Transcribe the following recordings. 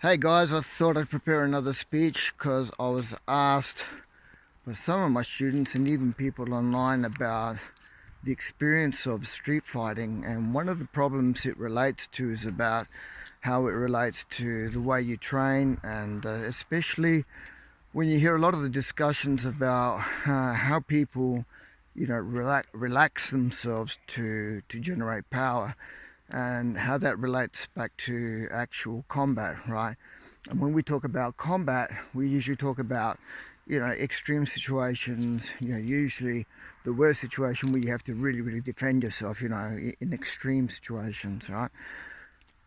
Hey guys, I thought I'd prepare another speech because I was asked by some of my students and even people online about the experience of street fighting, and one of the problems it relates to is about how it relates to the way you train, and especially when you hear a lot of the discussions about how people relax themselves to generate power, and how that relates back to actual combat, right? And when we talk about combat, we usually talk about, extreme situations, usually the worst situation where you have to really, really defend yourself, in extreme situations, right?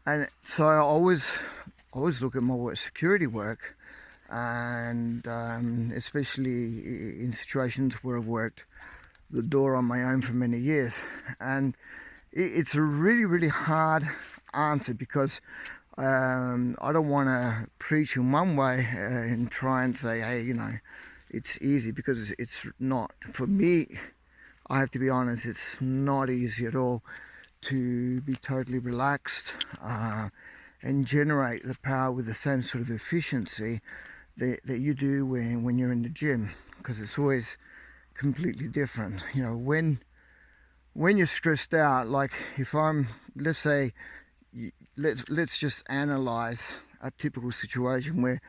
And so I always look at my work, security work, and especially in situations where I've worked the door on my own for many years. And it's a really, really hard answer because I don't want to preach in one way and try and say, hey, it's easy, because it's not. For me, I have to be honest, it's not easy at all to be totally relaxed and generate the power with the same sort of efficiency that you do when you're in the gym, because it's always completely different. When you're stressed out, like if I'm, let's say, let's just analyze a typical situation where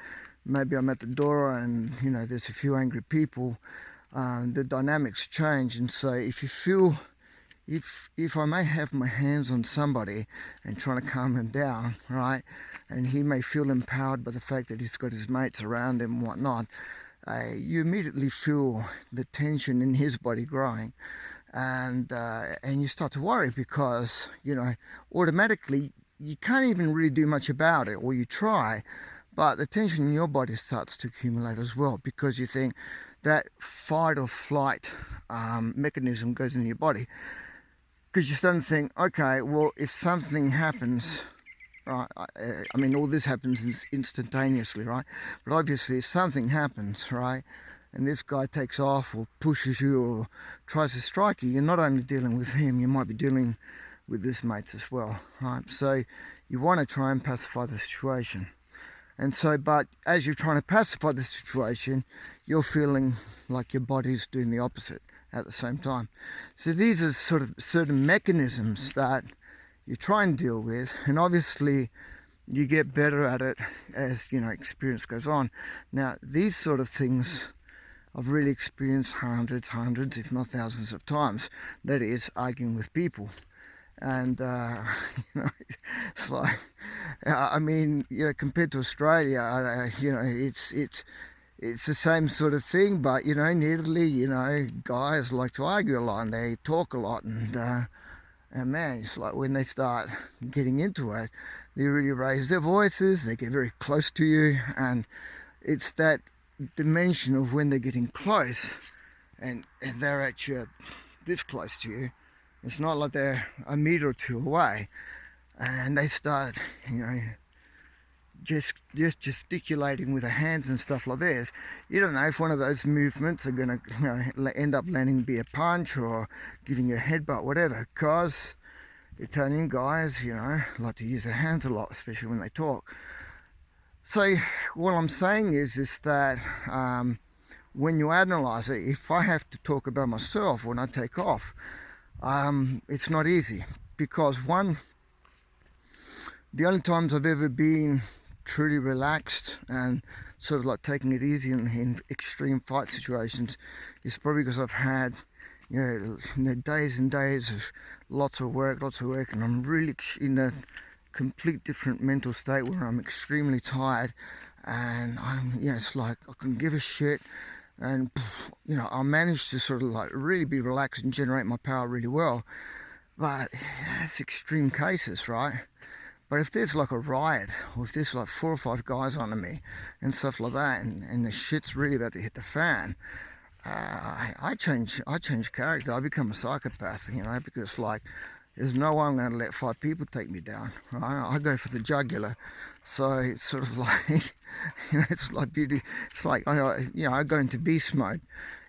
maybe I'm at the door and there's a few angry people. The dynamics change, and so if you feel, if I may have my hands on somebody and trying to calm him down, right, and he may feel empowered by the fact that he's got his mates around him and whatnot, you immediately feel the tension in his body growing, and you start to worry because automatically you can't even really do much about it, or you try, but the tension in your body starts to accumulate as well, because you think that fight or flight mechanism goes in your body, because you start to think, okay, well, if something happens, right, I mean, all this happens instantaneously, right, but obviously if something happens, right, and this guy takes off or pushes you or tries to strike you, you're not only dealing with him, you might be dealing with his mates as well, right? So you want to try and pacify the situation. And so, but as you're trying to pacify the situation, you're feeling like your body's doing the opposite at the same time. So these are sort of certain mechanisms that you try and deal with, and obviously you get better at it as experience goes on. Now, these sort of things I've really experienced hundreds, if not thousands of times. That is, arguing with people. And it's like, I mean, compared to Australia, it's the same sort of thing. But in Italy, guys like to argue a lot and they talk a lot, and man, it's like when they start getting into it, they really raise their voices, they get very close to you, and it's that dimension of when they're getting close and they're actually this close to you. It's not like they're a meter or two away and they start, just gesticulating with their hands and stuff like this. You don't know if one of those movements are going to end up landing be a punch or giving you a headbutt, whatever, because Italian guys, like to use their hands a lot, especially when they talk. So what I'm saying is that when you analyze it, if I have to talk about myself when I take off, it's not easy, because one, the only times I've ever been truly relaxed and sort of like taking it easy in extreme fight situations is probably because I've had days and days of lots of work, and I'm really in a complete different mental state where I'm extremely tired, and I'm it's like I couldn't give a shit, and I managed to sort of like really be relaxed and generate my power really well. But that's extreme cases, right? But if there's like a riot, or if there's like 4 or 5 guys onto me and stuff like that, and the shit's really about to hit the fan, I change character. I become a psychopath, because like there's no way I'm going to let 5 people take me down. Right? I go for the jugular. So it's sort of like, it's like beauty. It's like I go into beast mode.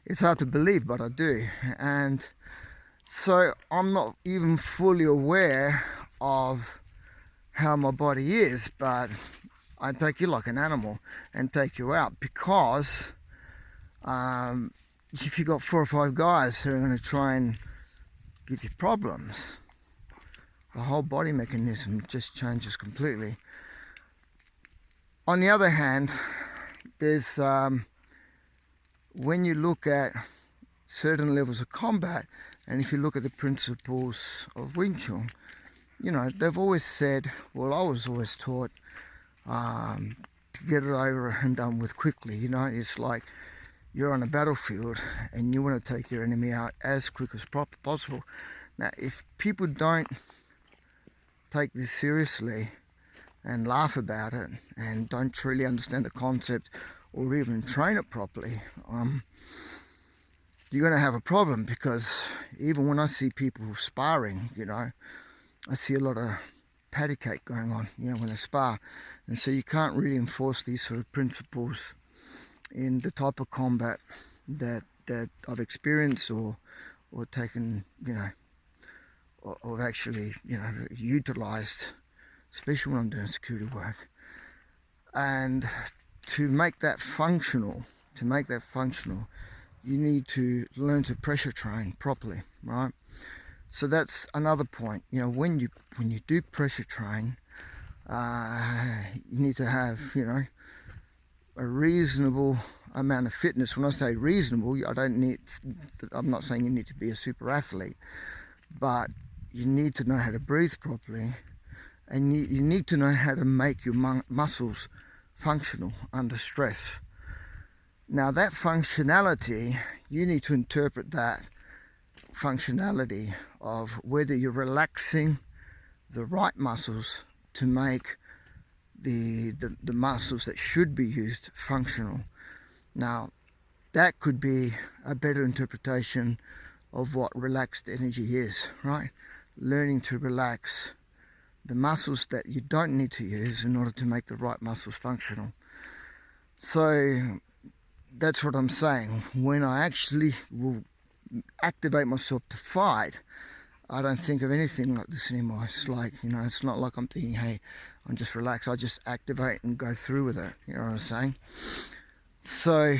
It's hard to believe, but I do. And so I'm not even fully aware of how my body is, but I'd take you like an animal and take you out, because if you got 4 or 5 guys who are going to try and give you problems, the whole body mechanism just changes completely. On the other hand, there's when you look at certain levels of combat, and if you look at the principles of Wing Chun, you know, they've always said, well, I was always taught to get it over and done with quickly. You know, it's like you're on a battlefield and you want to take your enemy out as quick as possible. Now, if people don't take this seriously and laugh about it and don't truly understand the concept or even train it properly, you're going to have a problem, because even when I see people sparring, you know, I see a lot of patty cake going on, you know, when they spar. And so you can't really enforce these sort of principles in the type of combat that I've experienced or taken, you know, or actually, you know, utilized, especially when I'm doing security work. And to make that functional, you need to learn to pressure train properly, right? So that's another point. You know, when you do pressure train, you need to have, you know, a reasonable amount of fitness. When I say reasonable, I'm not saying you need to be a super athlete, but you need to know how to breathe properly, and you need to know how to make your muscles functional under stress. Now, that functionality, you need to interpret that functionality of whether you're relaxing the right muscles to make the muscles that should be used functional. Now, that could be a better interpretation of what relaxed energy is, right? Learning to relax the muscles that you don't need to use in order to make the right muscles functional. So that's what I'm saying. When I actually will activate myself to fight, I don't think of anything like this anymore. It's like, you know, it's not like I'm thinking, hey, I'm just relaxed. I just activate and go through with it. You know what I'm saying? So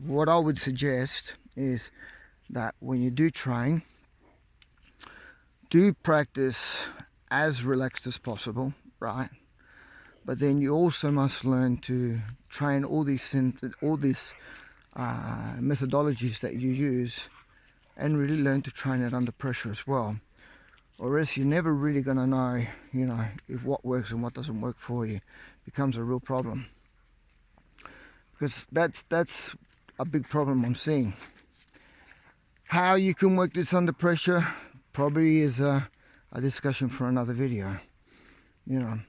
what I would suggest is that when you do train, do practice as relaxed as possible, right? But then you also must learn to train all these methodologies that you use, and really learn to train it under pressure as well. Or else you're never really going to know, you know, if what works and what doesn't work for you. It becomes a real problem. Because that's a big problem I'm seeing. How you can work this under pressure probably is a discussion for another video. You know,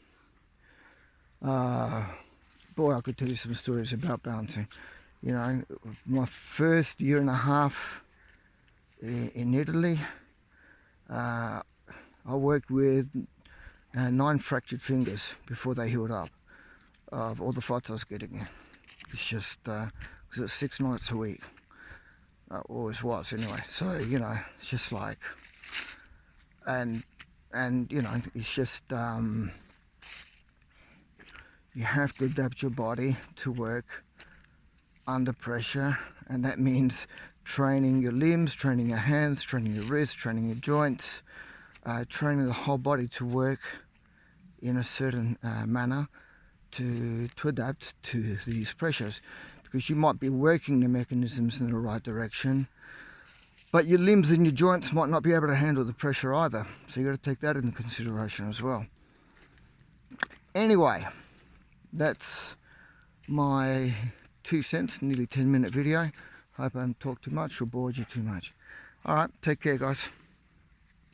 boy, I could tell you some stories about bouncing. You know, my first year and a half in Italy, I worked with 9 fractured fingers before they healed up of all the fights I was getting in. It's just because it's 6 nights a week. Always was anyway. So, you know, it's just like, and you know, it's just you have to adapt your body to work under pressure, and that means training your limbs, training your hands, training your wrists, training your joints, training the whole body to work in a certain manner to adapt to these pressures. Because you might be working the mechanisms in the right direction, but your limbs and your joints might not be able to handle the pressure either. So you got to take that into consideration as well. Anyway, that's my 2 cents, nearly 10-minute video. Hope I haven't talked too much or bored you too much. Alright, take care guys.